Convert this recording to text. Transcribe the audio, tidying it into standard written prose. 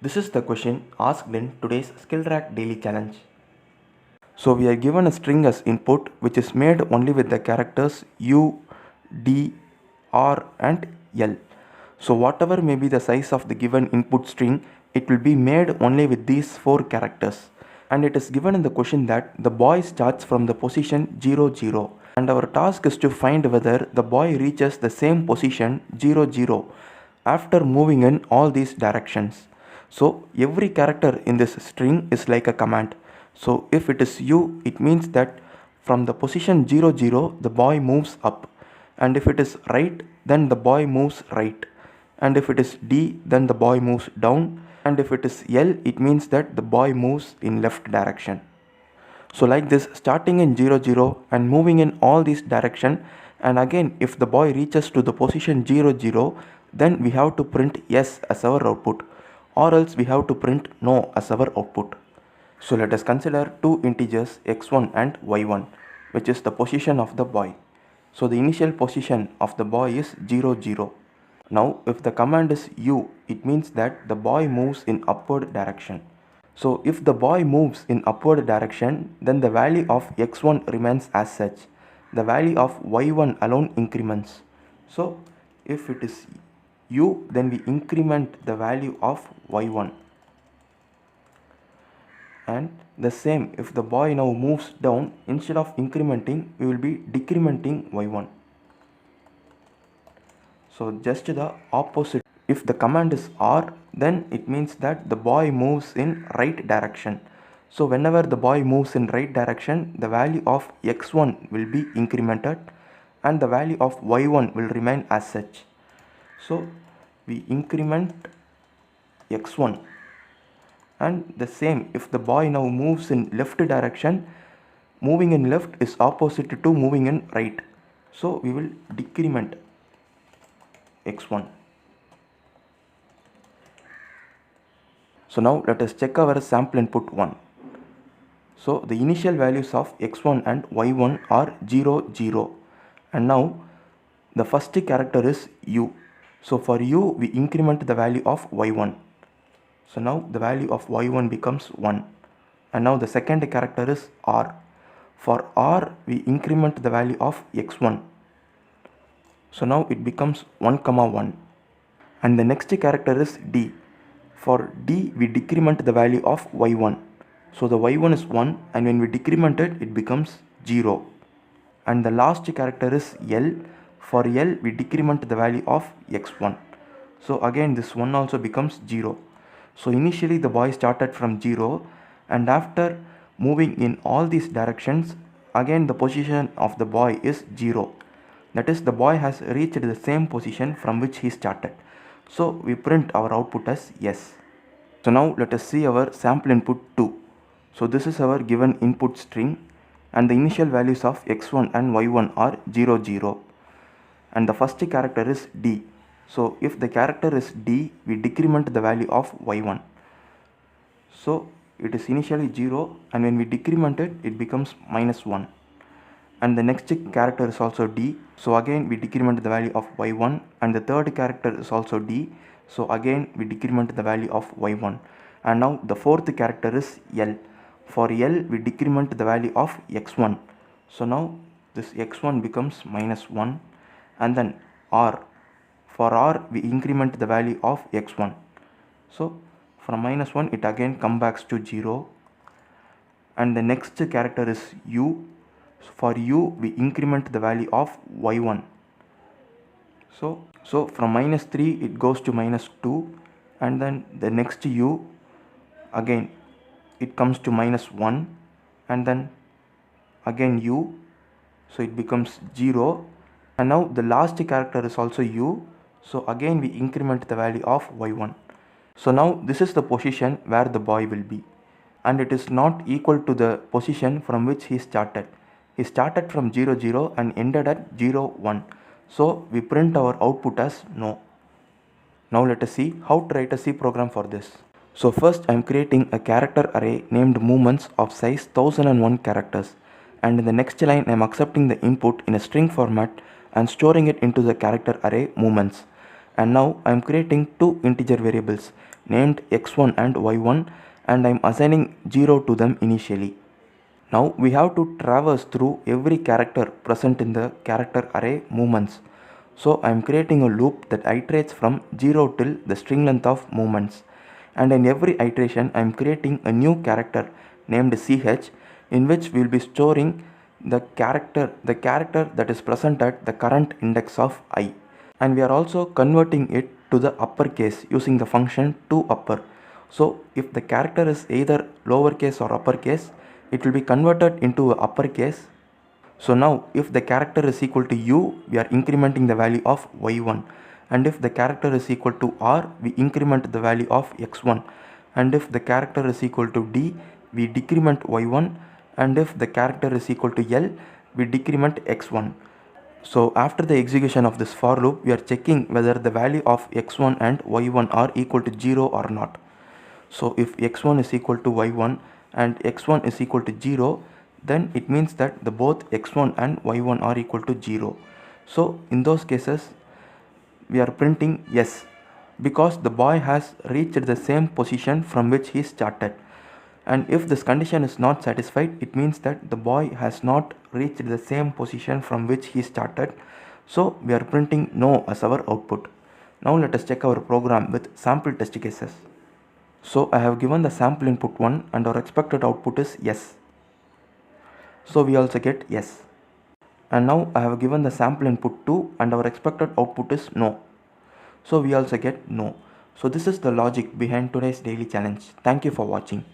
This is the question asked in today's SkillTrack Daily Challenge. So we are given a string as input which is made only with the characters U, D, R and L. So whatever may be the size of the given input string, it will be made only with these 4 characters. And it is given in the question that the boy starts from the position 0, 0. And our task is to find whether the boy reaches the same position 0, 0 after moving in all these directions. So every character in this string is like a command. So if it is U, it means that from the position 0, 0 the boy moves up, and if it is right, then the boy moves right, and if it is D, then the boy moves down, and if it is L, it means that the boy moves in left direction. So like this, starting in 0, 0 and moving in all these direction, and again if the boy reaches to the position 0, 0, then we have to print yes as our output, or else we have to print no as our output. So let us consider two integers x1 and y1, which is the position of the boy. So the initial position of the boy is 0, 0. Now if the command is U, it means that the boy moves in upward direction. So if the boy moves in upward direction, then the value of x1 remains as such. The value of y1 alone increments. So if it is U, then we increment the value of y1. And the same, if the boy now moves down, instead of incrementing, we will be decrementing y1. So just the opposite. If the command is R, then it means that the boy moves in right direction. So whenever the boy moves in right direction, the value of x1 will be incremented and the value of y1 will remain as such. So we increment x1. And the same, if the boy now moves in left direction, moving in left is opposite to moving in right. So we will decrement x1. So now let us check our sample input 1. So the initial values of x1 and y1 are 0, 0. And now the first character is U. So for U, we increment the value of y1. So now the value of y1 becomes 1. And now the second character is R. For R, we increment the value of x1. So now it becomes 1, 1. And the next character is D. For D, we decrement the value of y1. So the y1 is 1, and when we decrement it, it becomes 0. And the last character is L. For L, we decrement the value of x1. So again this 1 also becomes 0. So initially the boy started from 0, and after moving in all these directions, again the position of the boy is 0. That is, the boy has reached the same position from which he started. So we print our output as yes. So now let us see our sample input 2. So this is our given input string, and the initial values of x1 and y1 are 0, 0. And the first character is D. So if the character is D, we decrement the value of y1. So it is initially 0, and when we decrement it, it becomes -1. And the next character is also D. So again we decrement the value of y1, and the third character is also D. So again we decrement the value of y1. And now the fourth character is L. For L, we decrement the value of x1. So now this x1 becomes -1. And then R. For R, we increment the value of x1. So from -1, it again comes back to 0. And the next character is U. For U, we increment the value of y1. So from -3, it goes to -2. And then the next U, again it comes to -1. And then again U. So it becomes 0. And now the last character is also U. So again we increment the value of y1. So now this is the position where the boy will be, and it is not equal to the position from which he started. He started from 0, 0 and ended at 0, 1. So we print our output as no. Now let us see how to write a C program for this. So first I am creating a character array named movements of size 1001 characters, and in the next line I am accepting the input in a string format and storing it into the character array movements. And now I am creating two integer variables named x1 and y1, and I am assigning 0 to them initially. Now we have to traverse through every character present in the character array movements. So I am creating a loop that iterates from 0 till the string length of movements, and in every iteration I am creating a new character named ch, in which we will be storing the character that is present at the current index of I, and we are also converting it to the uppercase using the function toUpper. So if the character is either lowercase or uppercase, it will be converted into uppercase. So now if the character is equal to u, we are incrementing the value of y1, and if the character is equal to r, we increment the value of x1, and if the character is equal to d, we decrement y1, and if the character is equal to l, we decrement x1. So after the execution of this for loop, we are checking whether the value of x1 and y1 are equal to 0 or not. So if x1 is equal to y1 and x1 is equal to 0, then it means that the both x1 and y1 are equal to 0. So in those cases we are printing yes, because the boy has reached the same position from which he started. And if this condition is not satisfied, it means that the boy has not reached the same position from which he started. So we are printing no as our output. Now let us check our program with sample test cases. So I have given the sample input 1 and our expected output is yes. So we also get yes. And now I have given the sample input 2 and our expected output is no. So we also get no. So this is the logic behind today's daily challenge. Thank you for watching.